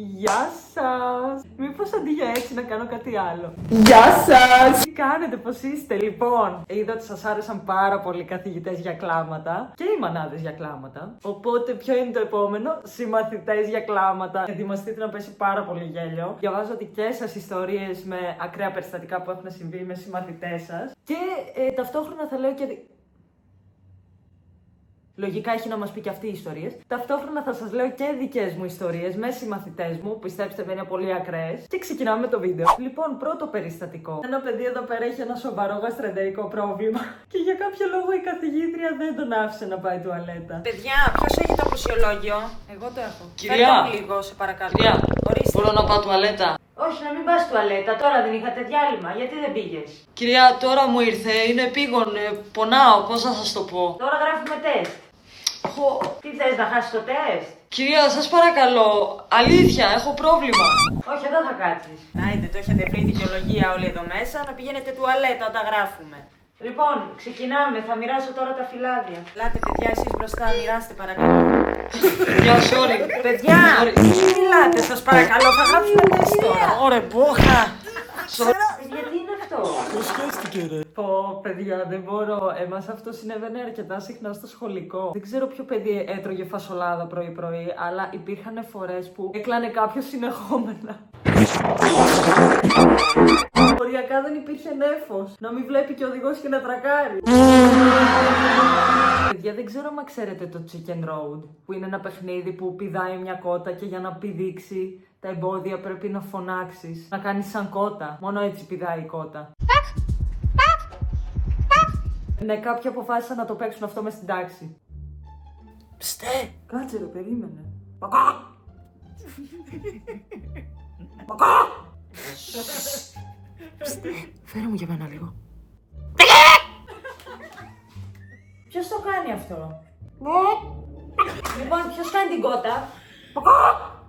Γεια σας! Μήπως αντί για έτσι να κάνω κάτι άλλο? Γεια σας! Τι κάνετε, πώς είστε? Λοιπόν, είδα ότι σας άρεσαν πάρα πολύ οι καθηγητές για κλάματα και οι μανάδες για κλάματα. Οπότε, ποιο είναι το επόμενο? Συμμαθητές για κλάματα. Ετοιμαστείτε να πέσει πάρα πολύ γέλιο. Διαβάζω δικές σας ιστορίες με ακραία περιστατικά που έχουν συμβεί με συμμαθητές σας. Και ταυτόχρονα θα λέω και. Λογικά έχει να μας πει και αυτή οι ιστορίες. Ταυτόχρονα θα σας λέω και δικές μου ιστορίες με συμμαθητές μου, πιστέψτε με είναι πολύ ακραίες. Και ξεκινάμε το βίντεο. Λοιπόν, πρώτο περιστατικό. Ένα παιδί εδώ πέρα έχει ένα σοβαρό γαστρεντερικό πρόβλημα. Και για κάποιο λόγο η καθηγήτρια δεν τον άφησε να πάει τουαλέτα. Παιδιά, ποιος έχει το απουσιολόγιο? Εγώ το έχω. Κυρία! Φέρτε λίγο, σε παρακαλώ. Κυρία! Ορίστε. Μπορώ να πάω τουαλέτα? Όχι, να μην πας τουαλέτα. Τώρα δεν είχατε διάλειμμα. Γιατί δεν πήγες? Κυρία, τώρα μου ήρθε, είναι επίγον, πονάω, πώς να σας το πω? Τώρα γράφουμε τεστ. Τι θες, να χάσεις το τεστ? Κυρία, σας παρακαλώ, αλήθεια, έχω πρόβλημα. Όχι, εδώ θα κάτσεις. Άιντε, το έχετε βρει δικαιολογία όλοι εδώ μέσα, να πηγαίνετε τουαλέτα όταν γράφουμε. Λοιπόν, ξεκινάμε. Θα μοιράσω τώρα τα φυλάδια. Λάτε, παιδιά, εσείς μπροστά, μοιράστε παρακαλώ. Παιδιά, sorry. Παιδιά, μην μιλάτε, σας παρακαλώ, θα γράψουμε τεστ τώρα. Ωραία, μπόχα. Γιατί είναι αυτό? Πώς σχέστηκε, ρε? Πω, παιδιά, δεν μπορώ. Εμάς αυτό συνέβαινε αρκετά συχνά στο σχολικό. Δεν ξέρω ποιο παιδί έτρωγε φασολάδα πρωί-πρωί, αλλά υπήρχαν φορές που έκλανε κάποιος συνεχόμενα. Οριακά δεν υπήρχε νέφος. Να μην βλέπει και ο οδηγός και να τρακάρει. Παιδιά, δεν ξέρω αν ξέρετε το Chicken Road, που είναι ένα παιχνίδι που πηδάει μια κότα και για να πηδήξει τα εμπόδια πρέπει να φωνάξεις. Να κάνεις σαν κότα. Μόνο έτσι πηδάει η κότα. Ναι, κάποιοι αποφάσισαν να το παίξουν αυτό μες στην τάξη. Ψτε! Κάτσε ρε, περίμενε. Φέρε μου για μένα λίγο. Ποιος το κάνει αυτό? Λοιπόν, ποιος κάνει την κότα?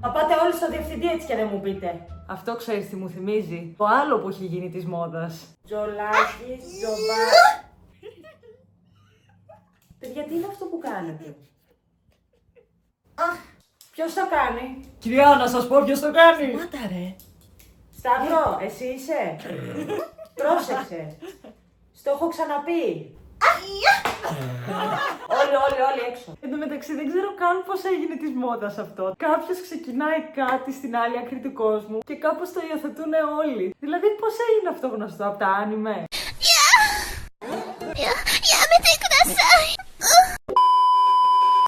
Θα πάτε όλοι στο διευθυντή έτσι και δεν μου πείτε. Αυτό ξέρεις τι μου θυμίζει? Το άλλο που έχει γίνει της μόδας. Τζολάκι, τζομπά. Παιδιά, τι είναι αυτό που κάνετε? Ποιος το κάνει? Κυρία, να σας πω ποιος το κάνει. Μάτα ρε. Σταύρο, εσύ είσαι? Πρόσεξε. Στο έχω ξαναπεί. Όλοι έξω. Εν τω μεταξύ δεν ξέρω καν πώς έγινε της μόδας αυτό. Κάποιος ξεκινάει κάτι στην άλλη άκρη του κόσμου και κάπως το υιοθετούν όλοι. Δηλαδή πώς έγινε αυτό γνωστό από τα άνιμε?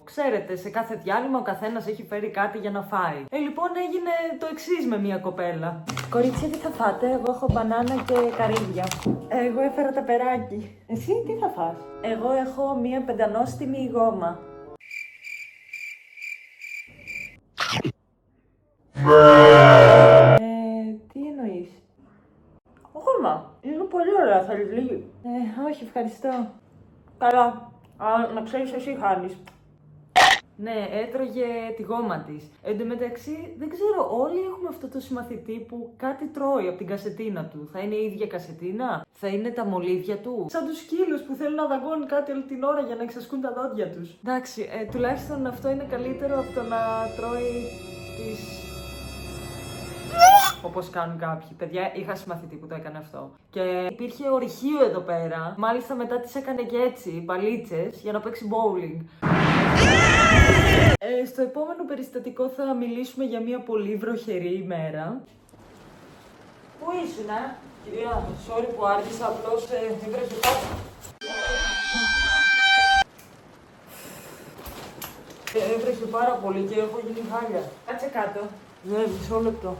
Ξέρετε, σε κάθε διάλειμμα ο καθένας έχει φέρει κάτι για να φάει. Λοιπόν, έγινε το εξής με μια κοπέλα. Κορίτσια, τι θα φάτε? Εγώ έχω μπανάνα και καρύδια. Εγώ έφερα τα περάκι. Εσύ τι θα φας? Εγώ έχω μια πεντανόστιμη γόμα. Τι εννοείς? Γόμα. Είναι πολύ ωραία, θέλεις λίγη? Όχι, ευχαριστώ. Καλά. Να ξέρεις, εσύ χάνεις. Ναι, έτρωγε τη γόμα της. Εν τω μεταξύ, δεν ξέρω, όλοι έχουμε αυτό το συμμαθητή που κάτι τρώει από την κασετίνα του. Θα είναι η ίδια κασετίνα, θα είναι τα μολύβια του. Σαν τους σκύλους που θέλουν να δαγκώνουν κάτι όλη την ώρα για να εξασκούν τα δόντια τους. Εντάξει, τουλάχιστον αυτό είναι καλύτερο από το να τρώει τις. Όπως κάνουν κάποιοι. Παιδιά, είχα συμμαθητή που το έκανε αυτό. Και υπήρχε ορυχείο εδώ πέρα. Μάλιστα μετά τις έκανε και έτσι, μπαλίτσες, για να παίξει bowling. Στο επόμενο περιστατικό θα μιλήσουμε για μια πολύ βροχερή ημέρα. Πού ήσουνα? Κυρία, sorry που άργησα, απλώς έβρεχε κάτι. Έβρεχε πάρα πολύ και έχω γίνει χάλια. Κάτσε κάτω. Ναι, μισό λεπτό.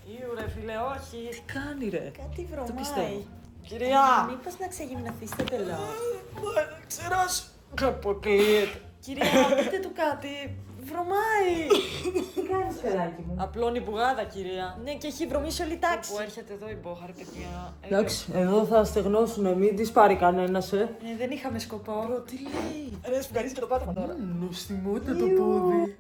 Ιου ρε φίλε, όχι. Τι κάνει ρε? Κάτι βρωμάει. Το πιστεύω. Κυρία! Μήπως να ξεγυμναθείς το τελό? Μα ξεράσου. Αποκλείεται. Κυρία, πείτε του κάτι. Βρωμάει. Τι κάνεις, παιδάκι μου? Απλώνει μπουγάδα, κυρία. Ναι, και έχει βρωμίσει όλη η τάξη. Που έρχεται εδώ η μπόχαρη, παιδιά. Εντάξει, εδώ θα στεγνώσουμε, μην τις πάρει κανένας, Δεν είχαμε σκοπό. Τι λέει? Ρε, σφουγγαρίζει και το πάτωμα τώρα. Νοστιμότητα το πόδι.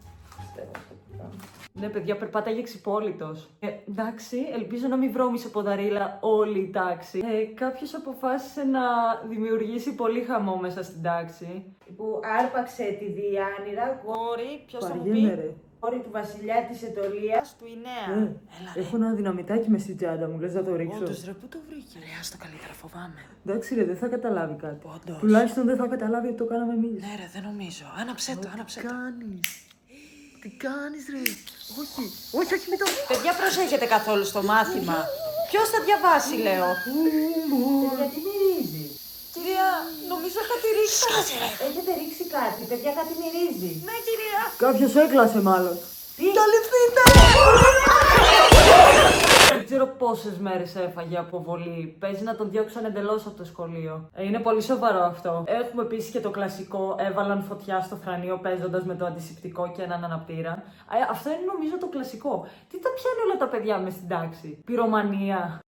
Ναι, παιδιά, περπάταγε εξυπόλυτος. Εντάξει, ελπίζω να μην βρώμησε ποδαρίλα όλη η τάξη. Κάποιος αποφάσισε να δημιουργήσει πολύ χαμό μέσα στην τάξη. Που άρπαξε τη Διάνυρα, κόρη, ποιος θα μου πει, κόρη του βασιλιά της Ετωλίας, του Ινέα. Έχω ένα δυναμητάκι μες στην τσάντα μου, λες να το ρίξω. Όντως ρε, πού το βρήκε? Ρε, άστο καλύτερα, φοβάμαι. Εντάξει ρε, δεν θα καταλάβει κάτι. Όντως. Τουλάχιστον δεν θα καταλάβει ότι το κάναμε εμείς. Ναι ρε, δεν νομίζω. Άναψέ το, άναψέ το. Τι κάνεις ρε? Όχι, μην το... Παιδιά, προσέχετε καθόλου στο μάθημα. Ποιος θα διαβάσει, λέω. Γιατί μυρίζει? Κυρία, νομίζω κάτι ρίξα. Έχετε ρίξει κάτι, παιδιά, κάτι μυρίζει. Ναι, κυρία. Κάποιος έκλασε μάλλον. Τι? Το λυθείτε! Δεν ξέρω πόσες μέρες έφαγε αποβολή. Παίζει να τον διώξαν εντελώς από το σχολείο. Είναι πολύ σοβαρό αυτό. Έχουμε επίσης και το κλασικό. Έβαλαν φωτιά στο θρανείο παίζοντας με το αντισηπτικό και έναν αναπτήρα. Αυτό είναι νομίζω το κλασικό. Τι τα πιάνει όλα τα παιδιά μες στην τάξη? Πυρομανία.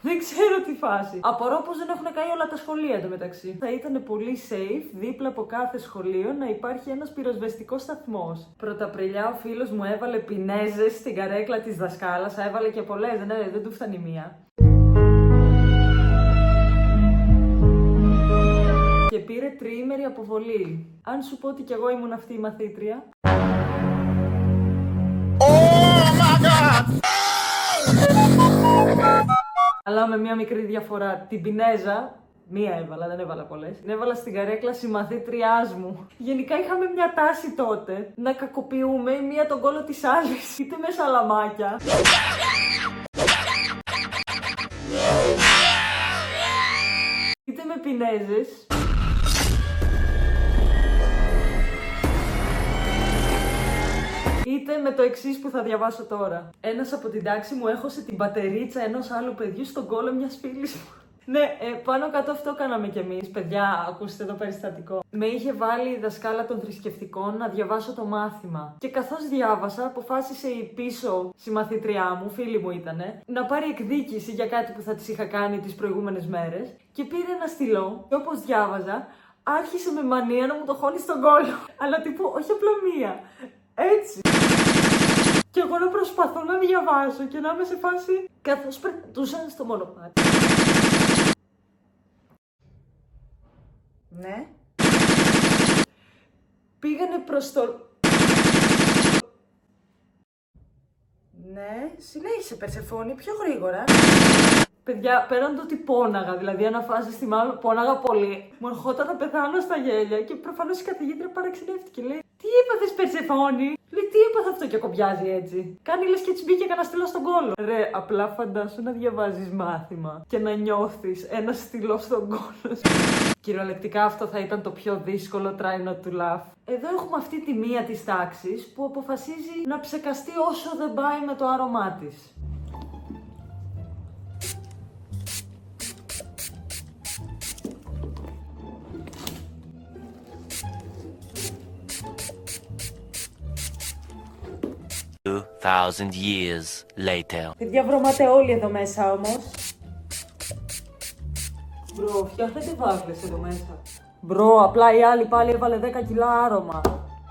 Δεν ξέρω τι φάση. Απορώ πως δεν έχουν καεί όλα τα σχολεία εντωμεταξύ. Θα ήταν πολύ safe δίπλα από κάθε σχολείο να υπάρχει ένας πυροσβεστικός σταθμός. Πρωταπριλιά ο φίλος μου έβαλε πινέζες στην καρέκλα της δασκάλας. Έβαλε και πολλές, δεν του φτάνει μία. Και πήρε τριήμερη αποβολή. Αν σου πω ότι κι εγώ ήμουν αυτή η μαθήτρια. Αλλά με μια μικρή διαφορά. Την πινέζα, μία έβαλα, δεν έβαλα πολλές. Την έβαλα στην καρέκλα συμμαθήτριάς μου. Γενικά είχαμε μια τάση τότε να κακοποιούμε η μία τον κόλο της άλλης. Είτε με σαλαμάκια. Είτε με πινέζες. Είτε με το εξής που θα διαβάσω τώρα. Ένας από την τάξη μου έχωσε την πατερίτσα ενός άλλου παιδιού στον κόλο μιας φίλης μου. Ναι, πάνω κάτω αυτό κάναμε κι εμείς. Παιδιά, ακούστε το περιστατικό. Με είχε βάλει η δασκάλα των θρησκευτικών να διαβάσω το μάθημα. Και καθώς διάβασα, αποφάσισε η πίσω συμμαθήτριά μου, φίλη μου ήτανε, να πάρει εκδίκηση για κάτι που θα της είχα κάνει τις προηγούμενες μέρες. Και πήρε ένα στυλό, και όπως διάβαζα, άρχισε με μανία να μου το χώνει στον κόλο. Αλλά τύπου, όχι απλά μία. Έτσι. Και εγώ να προσπαθώ να διαβάσω και να είμαι σε φάση καθώς περπατούσαν στο μονοπάτι. Ναι. Πήγανε προς το... Ναι, συνέχισε Περσεφόνη, πιο γρήγορα. Παιδιά, πέραν το ότι πόναγα, δηλαδή ανά φάση θυμάμαι, πόναγα πολύ. Μου ερχόταν να πεθάνω στα γέλια και προφανώς η καθηγήτρια παραξενεύτηκε. Λέει, τι έπαθες Περσεφόνη? Λέει, τι έπαθε αυτό και κομπιάζει έτσι? Κάνει λες και της μπήκε κανένα στυλό στον κόλο. Ρε, απλά φαντάσου να διαβάζεις μάθημα και να νιώθεις ένα στυλό στον κόλο. Κυριολεκτικά αυτό θα ήταν το πιο δύσκολο try not to laugh. Εδώ έχουμε αυτή τη μία της τάξης που αποφασίζει να ψεκαστεί όσο δεν πάει με το άρωμά της. Years later. Παιδιά, βρωμάτε όλοι εδώ μέσα όμως. Μπρο, φτιάχνετε βάφλες εδώ μέσα. Μπρο, απλά η άλλη πάλι έβαλε 10 κιλά άρωμα.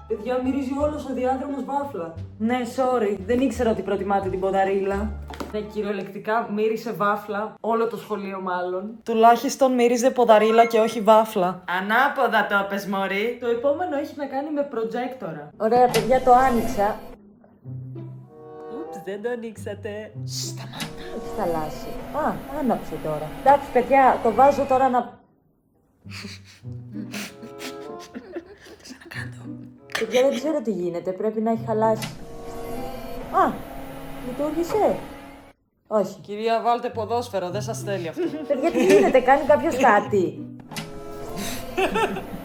Παιδιά, μυρίζει όλος ο διάδρομος βάφλα. Ναι, sorry, δεν ήξερα ότι προτιμάτε την ποδαρίλα. Ναι, κυριολεκτικά μύρισε βάφλα, όλο το σχολείο μάλλον. Τουλάχιστον μύριζε ποδαρίλα και όχι βάφλα. Ανάποδα το πες, μωρή. Το επόμενο έχει να κάνει με προτζέκτορα. Ωραία, παιδιά, το άνοιξα. Δεν το ανοίξατε. Σταμάτα. Έχει χαλάσει. Α, άναψε τώρα. Εντάξει, παιδιά, το βάζω τώρα να... Ξανακάντο. Παιδιά, δεν ξέρω τι γίνεται. Πρέπει να έχει χαλάσει. Α, λειτουργήσε. Όχι. Κυρία, βάλτε ποδόσφαιρο, δεν σας θέλει αυτό. Παιδιά, τι γίνεται, κάνει κάποιος κάτι.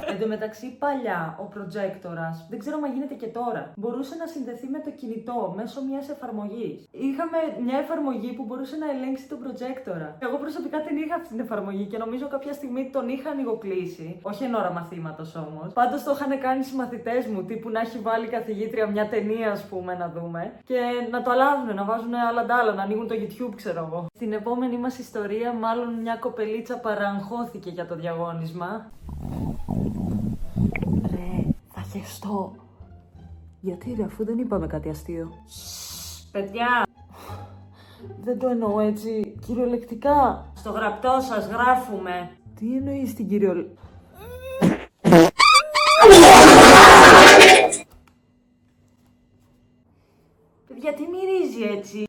Εν τω μεταξύ, παλιά ο προτζέκτορας, δεν ξέρω αν γίνεται και τώρα, μπορούσε να συνδεθεί με το κινητό μέσω μιας εφαρμογής. Είχαμε μια εφαρμογή που μπορούσε να ελέγξει τον προτζέκτορα. Εγώ προσωπικά την είχα αυτή την εφαρμογή και νομίζω κάποια στιγμή τον είχα ανοιγοκλείσει. Όχι εν ώρα μαθήματος όμως. Πάντως το είχαν κάνει οι συμμαθητές μου, τύπου να έχει βάλει καθηγήτρια μια ταινία, ας πούμε, να δούμε. Και να το αλλάζουν, να βάζουν άλλα ντάλα, να ανοίγουν το YouTube, ξέρω εγώ. Στην επόμενη μας ιστορία, μάλλον μια κοπελίτσα παραγχώθηκε για το διαγώνισμα. Χεστό. Γιατί ρε, αφού δεν είπαμε κάτι αστείο. Παιδιά. Δεν το εννοώ έτσι, κυριολεκτικά. Στο γραπτό σας γράφουμε. Τι εννοείς την κυριολεκτικά? Παιδιά, τι μυρίζει έτσι?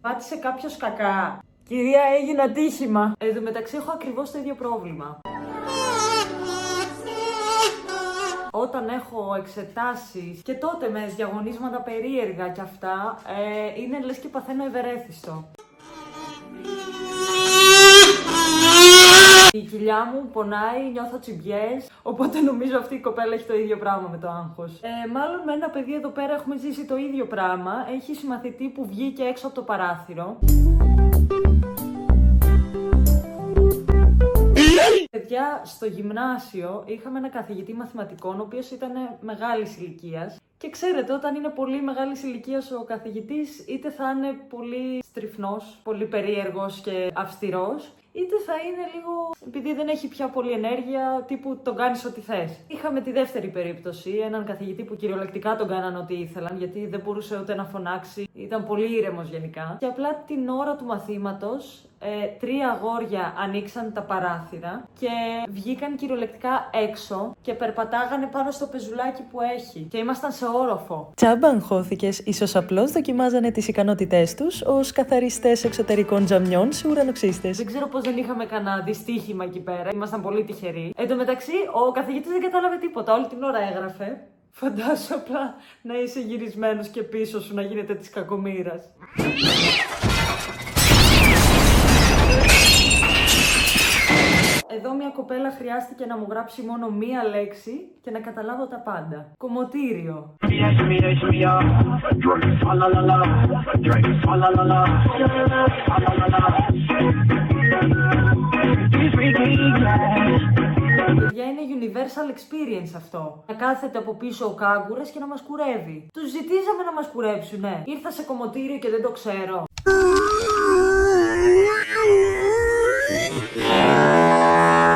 Πάτησε κάποιος κακά. Κυρία, έγινε ατύχημα. Εν τω μεταξύ έχω ακριβώς το ίδιο πρόβλημα. Όταν έχω εξετάσεις και τότε με διαγωνίσματα περίεργα κι αυτά, είναι λες και παθαίνω ευερέθιστο. Η κοιλιά μου πονάει, νιώθω τσιμπιές, οπότε νομίζω αυτή η κοπέλα έχει το ίδιο πράγμα με το άγχος. Μάλλον με ένα παιδί εδώ πέρα έχουμε ζήσει το ίδιο πράγμα. Έχει συμμαθητή που βγήκε έξω από το παράθυρο. Παιδιά, στο γυμνάσιο είχαμε ένα καθηγητή μαθηματικών, ο οποίος ήταν μεγάλης ηλικίας. Και ξέρετε, όταν είναι πολύ μεγάλης ηλικίας ο καθηγητής, είτε θα είναι πολύ στριφνός, πολύ περίεργος και αυστηρός, είτε θα είναι λίγο, επειδή δεν έχει πια πολλή ενέργεια, τύπου τον κάνεις ό,τι θες. Είχαμε τη δεύτερη περίπτωση, έναν καθηγητή που κυριολεκτικά τον κάναν ό,τι ήθελαν, γιατί δεν μπορούσε ούτε να φωνάξει, ήταν πολύ ήρεμος γενικά. Και απλά την ώρα του μαθήματος, 3 αγόρια ανοίξαν τα παράθυρα και βγήκαν κυριολεκτικά έξω και περπατάγανε πάνω στο πεζουλάκι που έχει. Και ήμασταν σε όροφο. Τσάμπα αγχώθηκες, ίσως απλώς δοκιμάζανε τις ικανότητές τους ως καθαριστές εξωτερικών τζαμιών σε ουρανοξύστες. Δεν ξέρω πώς δεν είχαμε κανένα δυστύχημα εκεί πέρα. Ήμασταν πολύ τυχεροί. Εν τω μεταξύ, ο καθηγητής δεν κατάλαβε τίποτα. Όλη την ώρα έγραφε. Φαντάσου απλά να είσαι γυρισμένος και πίσω σου να γίνεται της κακομοίρας. Εδώ μια κοπέλα χρειάστηκε να μου γράψει μόνο μία λέξη και να καταλάβω τα πάντα. Κομμωτήριο. Παιδιά, είναι universal experience αυτό. Να κάθεται από πίσω ο κάγκουρας και να μας κουρεύει. Τους ζητήσαμε να μας κουρέψουνε. Ήρθα σε κομμωτήριο και δεν το ξέρω.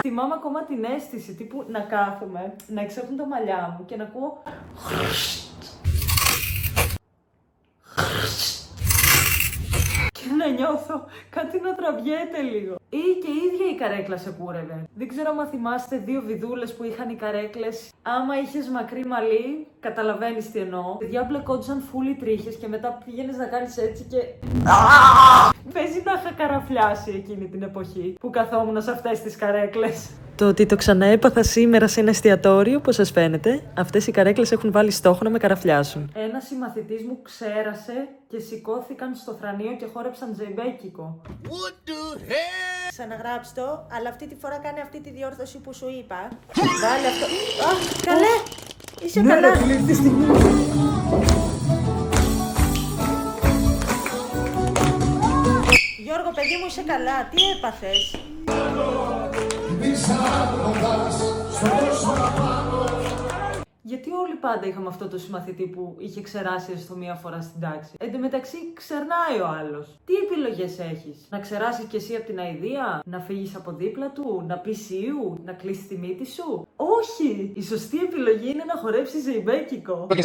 Θυμάμαι ακόμα την αίσθηση τύπου να κάθομαι, να εξέχουν τα μαλλιά μου και να ακούω και να νιώθω κάτι να τραβιέται λίγο. Ή και η ίδια η καρέκλα σε κούρευε. Δεν ξέρω αν θυμάστε 2 βιδούλες που είχαν οι καρέκλες. Άμα είχες μακρύ μαλλί, καταλαβαίνεις τι εννοώ. Παιδιά, μπλεκόντουσαν φούλοι τρίχες και μετά πήγαινες να κάνεις έτσι και... Παίζει να είχα καραφλιάσει εκείνη την εποχή που καθόμουν σε αυτές τις καρέκλες. Το ότι το ξαναέπαθα σήμερα σε ένα εστιατόριο, πώς σας φαίνεται? Αυτές οι καρέκλες έχουν βάλει στόχο να με καραφλιάσουν. Ένας συμμαθητής μου ξέρασε και σηκώθηκαν στο θρανείο και χόρεψαν ζεϊμπέκικο. Ξαναγράψ' το, αλλά αυτή τη φορά κάνε αυτή τη διόρθωση που σου είπα. Βάλε αυτό. Αχ, καλέ! Είσαι καλά. Γιώργο, παιδί μου, είσαι καλά. Τι έπαθες? Γιατί όλοι πάντα είχαμε αυτό το συμμαθητή που είχε ξεράσει έστω μία φορά στην τάξη? Εν τω μεταξύ, ξερνάει ο άλλος. Τι επιλογές έχεις? Να ξεράσεις κι εσύ από την αηδία? Να φύγεις από δίπλα του? Να πεις σιου? Να κλείσεις τη μύτη σου? Όχι! Η σωστή επιλογή είναι να χορέψεις ζεϊμπέκικο. 1,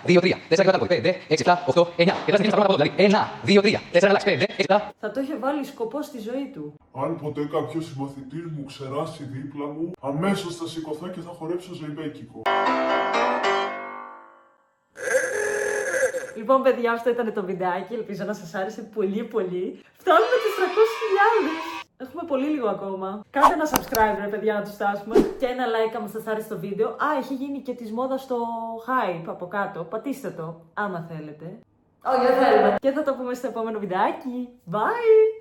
2, 3, 4, 5, 6, 7, 8, 9. Και θα δηλαδή 1, 2, 3, 4, 5, 6, 7. Θα το είχε βάλει σκοπό στη ζωή του. Αν ποτέ κάποιος συμμαθητής μου ξεράσει δίπλα μου, αμέσως θα σηκωθώ και θα χορέψω ζεϊμπέκικο. Λοιπόν, παιδιά, αυτό ήταν το βιντεάκι. Ελπίζω να σας άρεσε πολύ πολύ. Φτάνουμε τις 300.000. Έχουμε πολύ λίγο ακόμα. Κάντε ένα subscribe, ρε παιδιά, να τους φτάσουμε. Και ένα like άμα σας άρεσε το βίντεο. Α, έχει γίνει και της μόδας το hype από κάτω. Πατήστε το, άμα θέλετε. Όχι, δεν θέλουμε. Και θα το πούμε στο επόμενο βιντεάκι. Bye!